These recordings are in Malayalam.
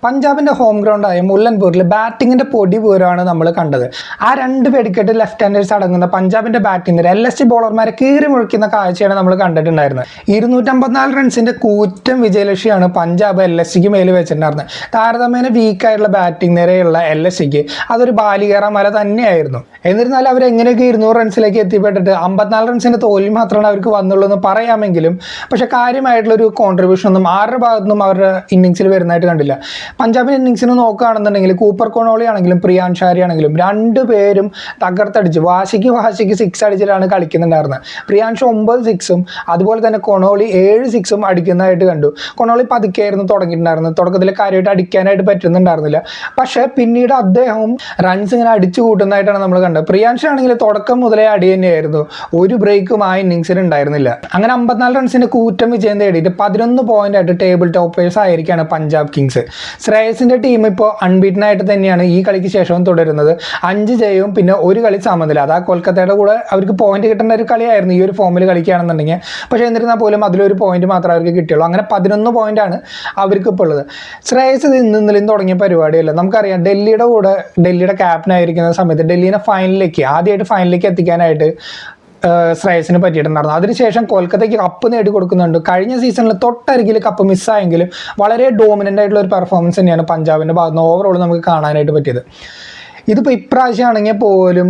പഞ്ചാബിൻ്റെ ഹോം ഗ്രൗണ്ടായ മുല്ലൻപൂരിൽ ബാറ്റിങ്ങിൻ്റെ പൊടി പൂരമാണ് നമ്മൾ കണ്ടത്. ആ 2 വെടിക്കെട്ട് ലെഫ്റ്റ് ഹാൻഡേഴ്സ് അടങ്ങുന്ന പഞ്ചാബിൻ്റെ ബാറ്റിംഗ് നിര LSG ബോളർമാരെ കീറി മുഴിക്കുന്ന കാഴ്ചയാണ് നമ്മൾ കണ്ടിട്ടുണ്ടായിരുന്നത്. 254 റൺസിൻ്റെ കൂറ്റൻ വിജയലക്ഷ്യമാണ് പഞ്ചാബ് LSGക്ക് മേൽ വെച്ചിട്ടുണ്ടായിരുന്നത്. താരതമ്യേന വീക്കായിട്ടുള്ള ബാറ്റിംഗ് നിരയുള്ള LSGക്ക് അതൊരു ബാലികേറ മല തന്നെയായിരുന്നു. എന്നിരുന്നാലും അവരെങ്ങനെയൊക്കെ 200 റൺസിലേക്ക് എത്തിപ്പെട്ടിട്ട് 54 റൺസിൻ്റെ തോൽവി മാത്രമാണ് അവർക്ക് വന്നുള്ളൂ എന്ന് പറയാമെങ്കിലും പക്ഷേ കാര്യമായിട്ടുള്ളൊരു കോൺട്രിബ്യൂഷൻ ഒന്നും ആരുടെ ഭാഗത്തുനിന്നും അവരുടെ ഇന്നിങ്സിൽ വരുന്നതായിട്ട് കണ്ടില്ല. പഞ്ചാബിൻ്റെ ഇന്നിങ്സിന് നോക്കുകയാണെന്നുണ്ടെങ്കിൽ കൂപ്പർ കൊണോളി ആണെങ്കിലും പ്രിയാൻഷ് ആര്യ ആണെങ്കിലും 2 പേരും തകർത്തടിച്ച് വാശിക്ക് 6 അടിച്ചിട്ടാണ് കളിക്കുന്നുണ്ടായിരുന്നത്. പ്രിയാൻഷ് 9 6ഉം അതുപോലെ തന്നെ കൊണോളി 7 6ഉം അടിക്കുന്നതായിട്ട് കണ്ടു. കൊണോളി പതുക്കെയായിരുന്നു തുടങ്ങിയിട്ടുണ്ടായിരുന്നത്. തുടക്കത്തിൽ കാര്യമായിട്ട് അടിക്കാനായിട്ട് പറ്റുന്നുണ്ടായിരുന്നില്ല. പക്ഷേ പിന്നീട് അദ്ദേഹവും റൺസ് ഇങ്ങനെ അടിച്ചു കൂട്ടുന്നതായിട്ടാണ് നമ്മൾ കണ്ടത്. പ്രിയാൻഷ് ആണെങ്കിൽ തുടക്കം മുതലേ അടി തന്നെയായിരുന്നു. ഒരു ബ്രേക്കും ആ ഇന്നിങ്സിന് ഉണ്ടായിരുന്നില്ല. അങ്ങനെ 54 റൺസിൻ്റെ കൂറ്റം വിജയം നേടിയിട്ട് 11 പോയിന്റായിട്ട് ടേബിൾ ടോപ്പേഴ്സ് ആയിരിക്കുകയാണ് പഞ്ചാബ് കിങ്സ്. ശ്രേയസിൻ്റെ ടീം ഇപ്പോൾ അൺബീറ്റൻ ആയിട്ട് തന്നെയാണ് ഈ കളിക്ക് ശേഷവും തുടരുന്നത്. 5 ജയവും പിന്നെ 1 കളി സമനില. അതാ കൊൽക്കത്തയുടെ കൂടെ അവർക്ക് പോയിന്റ് കിട്ടേണ്ട ഒരു കളിയായിരുന്നു ഈ ഒരു ഫോമിൽ കളിക്കുകയാണെന്നുണ്ടെങ്കിൽ. പക്ഷേ എന്നിരുന്നാൽ പോലും അതിലൊരു പോയിന്റ് മാത്രമേ അവർക്ക് കിട്ടിയുള്ളൂ. അങ്ങനെ 11 പോയിന്റാണ് അവർക്ക് ഇപ്പോൾ ഉള്ളത്. ശ്രേയസ് ഇത് ഇന്നലെയും തുടങ്ങിയ പരിപാടിയല്ല. നമുക്കറിയാം ഡൽഹിയുടെ ക്യാപ്റ്റനായിരിക്കുന്ന സമയത്ത് ഡൽഹിനെ ആദ്യമായിട്ട് ഫൈനലിലേക്ക് എത്തിക്കാനായിട്ട് ശ്രേയസിന് പറ്റിയിട്ടുണ്ടായിരുന്നു. അതിനുശേഷം കൊൽക്കത്തയ്ക്ക് കപ്പ് നേടിക്കൊടുക്കുന്നുണ്ട്. കഴിഞ്ഞ സീസണിൽ തൊട്ടരികിൽ കപ്പ് മിസ്സായെങ്കിലും വളരെ ഡോമിനൻ്റ് ആയിട്ടുള്ള ഒരു പെർഫോമൻസ് തന്നെയാണ് പഞ്ചാബിൻ്റെ ഭാഗത്ത് നിന്ന് ഓവറോൾ നമുക്ക് കാണാനായിട്ട് പറ്റിയത്. ഇതിപ്പോൾ ഇപ്രാവശ്യമാണെങ്കിൽ പോലും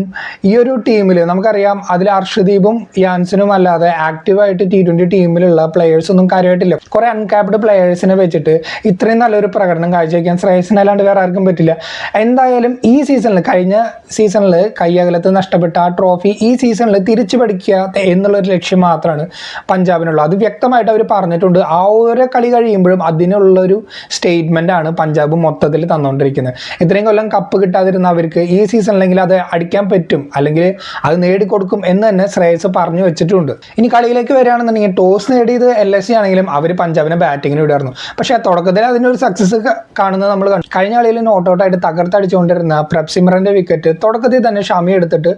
ഈ ഒരു ടീമിൽ നമുക്കറിയാം അതിൽ അർഷദീപും യാൻസനും അല്ലാതെ ആക്റ്റീവായിട്ട് T20 ടീമിലുള്ള പ്ലെയേഴ്സൊന്നും കാര്യമായിട്ടില്ല. കുറേ അൺക്യാപ്ഡ് പ്ലെയേഴ്സിനെ വെച്ചിട്ട് ഇത്രയും നല്ലൊരു പ്രകടനം കാഴ്ചവെക്കാൻ ശ്രേയസിനല്ലാണ്ട് വേറെ ആർക്കും പറ്റില്ല. എന്തായാലും ഈ സീസണിൽ കഴിഞ്ഞ സീസണിൽ കയ്യകലത്ത് നഷ്ടപ്പെട്ട ആ ട്രോഫി ഈ സീസണിൽ തിരിച്ചു പഠിക്കുക എന്നുള്ളൊരു ലക്ഷ്യം മാത്രമാണ് പഞ്ചാബിനുള്ളത്. അത് വ്യക്തമായിട്ട് അവർ പറഞ്ഞിട്ടുണ്ട്. ആ ഓരോ കളി കഴിയുമ്പോഴും അതിനുള്ളൊരു സ്റ്റേറ്റ്മെൻറ്റാണ് പഞ്ചാബ് മൊത്തത്തിൽ തന്നുകൊണ്ടിരിക്കുന്നത്. ഇത്രയും കൊല്ലം കപ്പ് കിട്ടാതിരുന്ന അവർക്ക് ഈ സീസണിലെങ്കിൽ അത് അടിക്കാൻ പറ്റും, അല്ലെങ്കിൽ അത് നേടിക്കൊടുക്കും എന്ന് തന്നെ ശ്രേയസ് പറഞ്ഞു വെച്ചിട്ടുണ്ട്. ഇനി കളിയിലേക്ക് വരികയാണെന്നുണ്ടെങ്കിൽ ടോസ് നേടിയത് LSG ആണെങ്കിലും അവർ പഞ്ചാബിനെ ബാറ്റിങ്ങിന് വിടായിരുന്നു. പക്ഷേ തുടക്കത്തിൽ അതിൻ്റെ ഒരു സക്സസ് കാണുന്നത് നമ്മൾ കണ്ടു. കഴിഞ്ഞ കളിയിൽ നോട്ട് ഔട്ടായിട്ട് തകർത്തടിച്ചുകൊണ്ടിരുന്ന പ്രപ്സിമറിൻ്റെ വിക്കറ്റ് തുടക്കത്തിൽ തന്നെ ഷമി എടുത്തിട്ട്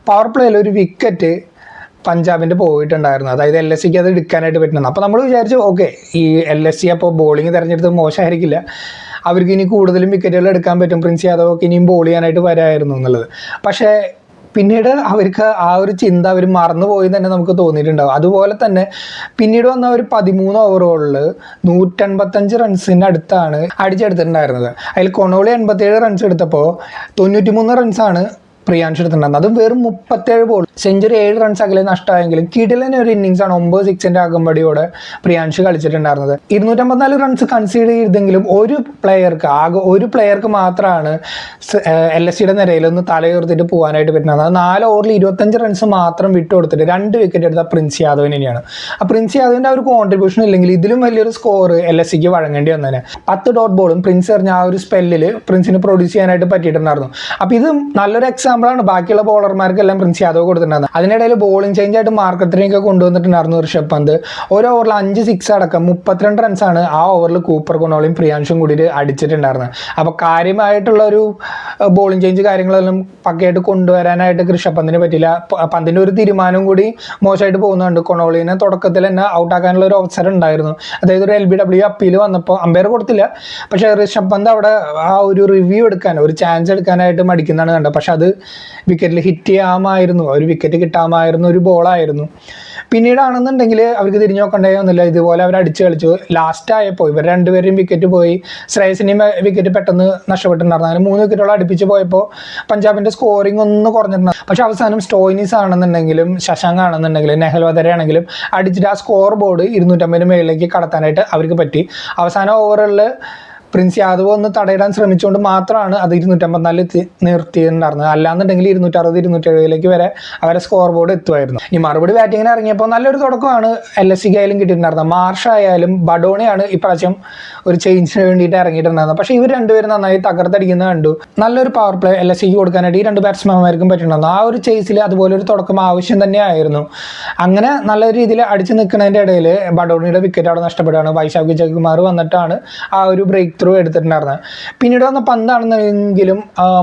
പവർ പ്ലേയിൽ ഒരു വിക്കറ്റ് പഞ്ചാബിൻ്റെ പോയിട്ടുണ്ടായിരുന്നു. അതായത് LSGക്ക് അത് എടുക്കാനായിട്ട് പറ്റുന്നത്. അപ്പോൾ നമ്മൾ വിചാരിച്ചു ഓക്കെ, ഈ LSG അപ്പോൾ ബോളിംഗ് തിരഞ്ഞെടുത്തത് മോശമായിരിക്കില്ല, അവർക്ക് ഇനി കൂടുതലും വിക്കറ്റുകൾ എടുക്കാൻ പറ്റും, പ്രിൻസ് യാദവൊക്കെ ഇനിയും ബോൾ ചെയ്യാനായിട്ട് വരായിരുന്നു എന്നുള്ളത്. പക്ഷേ പിന്നീട് അവർക്ക് ആ ഒരു ചിന്ത അവർ മറന്നുപോയി തന്നെ നമുക്ക് തോന്നിയിട്ടുണ്ടാവും. അതുപോലെ തന്നെ പിന്നീട് വന്ന ഒരു 13 ഓവറുകളിൽ 185 റൺസിൻ്റെ അടുത്താണ് അടിച്ചെടുത്തിട്ടുണ്ടായിരുന്നത്. അതിൽ കൊണോളി 87 റൺസ് എടുത്തപ്പോൾ 93 റൺസാണ് പ്രിയാൻഷ് എടുത്തിട്ടുണ്ടായിരുന്നു. അതും വെറും 37 ബോൾ, സെഞ്ചുറി 7 റൺസ് അകലെ നഷ്ടമായെങ്കിലും കിടിലൻ ഒരു ഇന്നിങ്സാണ് 9 6ൻ്റെ അകമ്പടിയോടെ പ്രിയാൻഷ് കളിച്ചിട്ടുണ്ടായിരുന്നത്. 254 റൺസ് കൺസീഡ് ചെയ്തെങ്കിലും ആകെ ഒരു പ്ലെയർക്ക് മാത്രമാണ് LSGയുടെ നിരയിലൊന്ന് തലയുയർത്തിട്ട് പോകാനായിട്ട് പറ്റുന്നത്. അത് 4 ഓവറിൽ 25 റൺസ് മാത്രം വിട്ടുകൊടുത്തിട്ട് 2 വിക്കറ്റ് എടുത്ത പ്രിൻസ് യാദവിന് തന്നെയാണ്. ആ പ്രിൻസ് യാദവിൻ്റെ ആ ഒരു കോൺട്രിബ്യൂഷൻ ഇല്ലെങ്കിൽ ഇതിലും വലിയൊരു സ്കോർ LSGക്ക് വഴങ്ങേണ്ടി വന്നേനെ. 10 ഡോട്ട് ബോളും പ്രിൻസ് എറിഞ്ഞ ആ ഒരു സ്പെല്ലിൽ പ്രിൻസിന് പ്രൊഡ്യൂസ് ചെയ്യാനായിട്ട് പറ്റിയിട്ടുണ്ടായിരുന്നു. അപ്പോൾ ഇത് നല്ലൊരു എക്സാമ്പിളാണ്. ബാക്കിയുള്ള ബോളർമാർക്കെല്ലാം പ്രിൻസ് യാദവ് കൊടുത്തിട്ടുണ്ടായിരുന്നു. അതിനിടയിൽ ബോളിംഗ് ചേഞ്ച് ആയിട്ട് മാർക്കറ്റിനെയൊക്കെ കൊണ്ടുവന്നിട്ടുണ്ടായിരുന്നു ഋഷഭ് പന്ത്. ഒരു ഓവറിൽ 5 6 അടക്കം 32 റൺസാണ് ആ ഓവറിൽ കൂപ്പർ കൊണോളിയും പ്രിയാൻഷും കൂടി അടിച്ചിട്ടുണ്ടായിരുന്നത്. അപ്പോൾ കാര്യമായിട്ടുള്ള ഒരു ബോളിംഗ് ചേഞ്ച് കാര്യങ്ങളെല്ലാം പക്കയായിട്ട് കൊണ്ടുവരാനായിട്ട് ഋഷഭ് പന്തിന് പറ്റില്ല. പന്തിൻ്റെ ഒരു തീരുമാനവും കൂടി മോശമായിട്ട് പോകുന്നുണ്ട്. കൊണോളിനെ തുടക്കത്തിൽ തന്നെ ഔട്ടാക്കാനുള്ള ഒരു അവസരം ഉണ്ടായിരുന്നു. അതായത് ഒരു LBW അപ്പീൽ വന്നപ്പോൾ അമ്പയർ കൊടുത്തില്ല. പക്ഷേ ഋഷഭ് പന്ത് അവിടെ ആ ഒരു റിവ്യൂ എടുക്കാൻ, ഒരു ചാൻസ് എടുക്കാനായിട്ട് മടിക്കുന്നതാണ് കണ്ടത്. പക്ഷെ അത് വിക്കറ്റിൽ ഹിറ്റ് ചെയ്യാമായിരുന്നു, ഒരു വിക്കറ്റ് കിട്ടാമായിരുന്ന ഒരു ബോളായിരുന്നു. പിന്നീടാണെന്നുണ്ടെങ്കിൽ അവർക്ക് തിരിഞ്ഞു നോക്കണ്ടേയൊന്നുമില്ല. ഇതുപോലെ അവർ അടിച്ച് കളിച്ചു. ലാസ്റ്റ് ആയപ്പോൾ ഇവർ 2 പേരും വിക്കറ്റ് പോയി. ശ്രേയസിൻ്റെയും വിക്കറ്റ് പെട്ടെന്ന് നഷ്ടപ്പെട്ടിട്ടുണ്ടായിരുന്നു. അങ്ങനെ 3 വിക്കറ്റുകൾ അടുപ്പിച്ച് പോയപ്പോൾ പഞ്ചാബിൻ്റെ സ്കോറിംഗ് ഒന്ന് കുറഞ്ഞിട്ടുണ്ടായിരുന്നു. പക്ഷെ അവസാനം സ്റ്റോയിനിസ് ആണെന്നുണ്ടെങ്കിലും ശശാങ്ക് ആണെന്നുണ്ടെങ്കിലും നെഹൽ വധര ആണെങ്കിലും അടിച്ചിട്ട് ആ സ്കോർ ബോർഡ് 250 മേളിലേക്ക് കടത്താനായിട്ട് അവർക്ക് പറ്റി. അവസാന ഓവറുകളിൽ പ്രിൻസ് യാദവ് ഒന്ന് തടയിടാൻ ശ്രമിച്ചുകൊണ്ട് മാത്രമാണ് അത് 254 നിർത്തിയിട്ടുണ്ടായിരുന്നത്. അല്ലാന്നുണ്ടെങ്കിൽ 260 270 വരെ അവരെ സ്കോർ ബോർഡ് എത്തുമായിരുന്നു. ഈ മറുപടി ബാറ്റിങ്ങിന് ഇറങ്ങിയപ്പോൾ നല്ലൊരു തുടക്കമാണ് LSGക്ക് ആയാലും കിട്ടിയിട്ടുണ്ടായിരുന്നത്. മാർഷ് ആയാലും ബഡോണിയാണ് ഇപ്രാവശ്യം ഒരു ചേഞ്ചിന് വേണ്ടിയിട്ട് ഇറങ്ങിയിട്ടുണ്ടായിരുന്നത്. പക്ഷേ ഇവർ 2 പേരും നന്നായി തകർത്തടിക്കുന്നത് കണ്ടു. നല്ലൊരു പവർ പ്ലേ LSGക്ക് കൊടുക്കാനായിട്ട് ഈ 2 ബാറ്റ്സ്മാൻമാർക്കും പറ്റിയിട്ടുണ്ടായിരുന്നു. ആ ഒരു ചേസിൽ അതുപോലെ ഒരു തുടക്കം ആവശ്യം തന്നെയായിരുന്നു. അങ്ങനെ നല്ല രീതിയിൽ അടിച്ചു നിൽക്കുന്നതിൻ്റെ ഇടയിൽ ബഡോണിയുടെ വിക്കറ്റ് അവിടെ നഷ്ടപ്പെടുകയാണ്. വൈശാഖ് വിജയകുമാർ വന്നിട്ടാണ് ആ ഒരു ബ്രേക്ക് ത്രൂ എടുത്തിട്ടുണ്ടായിരുന്നത്. പിന്നീട് വന്ന പന്താണെന്നെങ്കിലും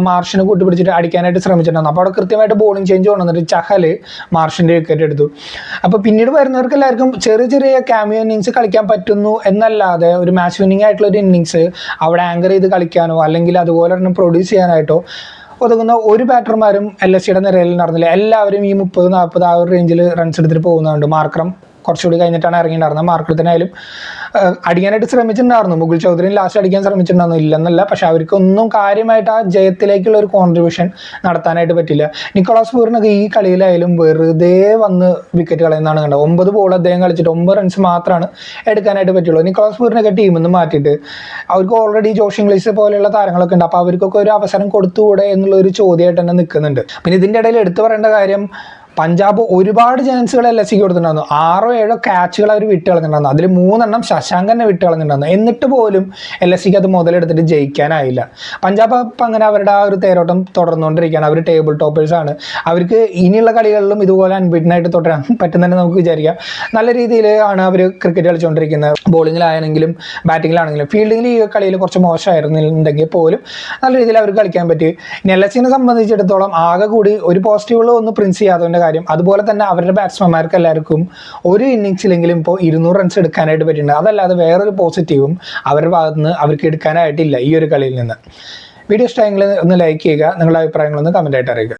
മാർഷിനെ കൂട്ടുപിടിച്ചിട്ട് അടിക്കാനായിട്ട് ശ്രമിച്ചിട്ടുണ്ടായിരുന്നു. അപ്പോൾ അവിടെ കൃത്യമായിട്ട് ബോളിംഗ് ചേഞ്ച് കൊണ്ടുവന്നിട്ട് ചഹൽ മാർഷിൻ്റെ വിക്കറ്റ് എടുത്തു. അപ്പോൾ പിന്നീട് വരുന്നവർക്ക് എല്ലാവർക്കും ചെറിയ ചെറിയ ക്യാമിയോ ഇന്നിങ്സ് കളിക്കാൻ പറ്റുന്നു എന്നല്ലാതെ ഒരു മാച്ച് വിന്നിംഗ് ആയിട്ടുള്ള ഒരു ഇന്നിങ്സ് അവിടെ ആങ്കർ ചെയ്ത് കളിക്കാനോ അല്ലെങ്കിൽ അതുപോലെ തന്നെ പ്രൊഡ്യൂസ് ചെയ്യാനായിട്ടോ ഒതുങ്ങുന്ന ഒരു ബാറ്റർമാരും LSGയുടെ നിരയിൽ നടന്നില്ല. എല്ലാവരും ഈ 30-40 ആ ഒരു റേഞ്ചിൽ റൺസ് എടുത്തിട്ട് പോകുന്നുണ്ട്. മാർക്രം കുറച്ചുകൂടി കഴിഞ്ഞിട്ടാണ് ഇറങ്ങിയിട്ടുണ്ടായിരുന്നത്. മാർക്കത്തിനായാലും അടിക്കാനായിട്ട് ശ്രമിച്ചിട്ടുണ്ടായിരുന്നു. മുകുൾ ചൗധരിയും ലാസ്റ്റ് അടിക്കാൻ ശ്രമിച്ചിട്ടുണ്ടായിരുന്നു, ഇല്ലെന്നല്ല. പക്ഷെ അവർക്കൊന്നും കാര്യമായിട്ട് ആ ജയത്തിലേക്കുള്ള ഒരു കോൺട്രിബ്യൂഷൻ നടത്താനായിട്ട് പറ്റില്ല. നിക്കോളാസ് പൂറിനൊക്കെ ഈ കളിയിലായാലും വെറുതെ വന്ന് വിക്കറ്റ് കളയുന്നതാണ് കണ്ടത്. 9 ബോൾ അദ്ദേഹം കളിച്ചിട്ട് 9 റൺസ് മാത്രമാണ് എടുക്കാനായിട്ട് പറ്റുള്ളൂ. നിക്കോളാസ് പൂറിനൊക്കെ ടീമിൽ നിന്ന് മാറ്റിയിട്ട് അവർക്ക് ഓൾറെഡി ജോഷ് ഇംഗ്ലീഷ് പോലെയുള്ള താരങ്ങളൊക്കെ ഉണ്ട്. അപ്പോൾ അവർക്കൊക്കെ ഒരു അവസരം കൊടുത്തുകൂടെ എന്നുള്ളൊരു ചോദ്യമായിട്ട് തന്നെ നിൽക്കുന്നുണ്ട്. പിന്നെ ഇതിൻ്റെ ഇടയിൽ എടുത്തു പറയേണ്ട കാര്യം, പഞ്ചാബ് ഒരുപാട് ചാൻസുകൾ LSGക്ക് കൊടുത്തിട്ടുണ്ടായിരുന്നു. 6-7 ക്യാച്ചുകൾ അവർ വിട്ട് കളഞ്ഞിട്ടുണ്ടായിരുന്നു. അതിൽ 3 ശശാങ്ക് തന്നെ വിട്ട് കളഞ്ഞിട്ടുണ്ടായിരുന്നു. എന്നിട്ട് പോലും LSGക്ക് അത് മുതലെടുത്തിട്ട് ജയിക്കാനായില്ല. പഞ്ചാബ് അപ്പം അങ്ങനെ അവരുടെ ആ ഒരു തേരോട്ടം തുടർന്നുകൊണ്ടിരിക്കുകയാണ്. അവർ ടേബിൾ ടോപ്പേഴ്സാണ്. അവർക്ക് ഇനിയുള്ള കളികളിലും ഇതുപോലെ അൺബീറ്റനായിട്ട് തുടരാൻ പറ്റുന്നതന്നെ നമുക്ക് വിചാരിക്കാം. നല്ല രീതിയിൽ ആണ് അവർ ക്രിക്കറ്റ് കളിച്ചുകൊണ്ടിരിക്കുന്നത്. ബോളിങ്ങിലാണെങ്കിലും ബാറ്റിങ്ങിലാണെങ്കിലും. ഫീൽഡിങ്ങിൽ ഈ കളിയിൽ കുറച്ച് മോശമായിരുന്നുണ്ടെങ്കിൽ പോലും നല്ല രീതിയിൽ അവർക്ക് കളിക്കാൻ പറ്റി. ഇനി LSGനെ സംബന്ധിച്ചിടത്തോളം ആകെ കൂടി ഒരു പോസിറ്റീവുകൾ ഒന്ന് പ്രിൻസ് യാദവിൻ്റെ കാര്യം, അതുപോലെ തന്നെ അവരുടെ ബാറ്റ്സ്മാൻമാർക്ക് എല്ലാവർക്കും ഒരു ഇന്നിങ്സിലെങ്കിലും ഇപ്പോൾ 200 റൺസ് എടുക്കാനായിട്ട് പറ്റിയിട്ടുണ്ട്. അതല്ലാതെ വേറൊരു പോസിറ്റീവും അവരുടെ ഭാഗത്ത് നിന്ന് അവർക്ക് എടുക്കാനായിട്ടില്ല ഈ ഒരു കളിയിൽ നിന്ന്. വീഡിയോ ഇഷ്ടമെങ്കിൽ ഒന്ന് ലൈക്ക് ചെയ്യുക, നിങ്ങളുടെ അഭിപ്രായങ്ങളൊന്ന് കമൻ്റ് ആയിട്ട് അറിയിക്കുക.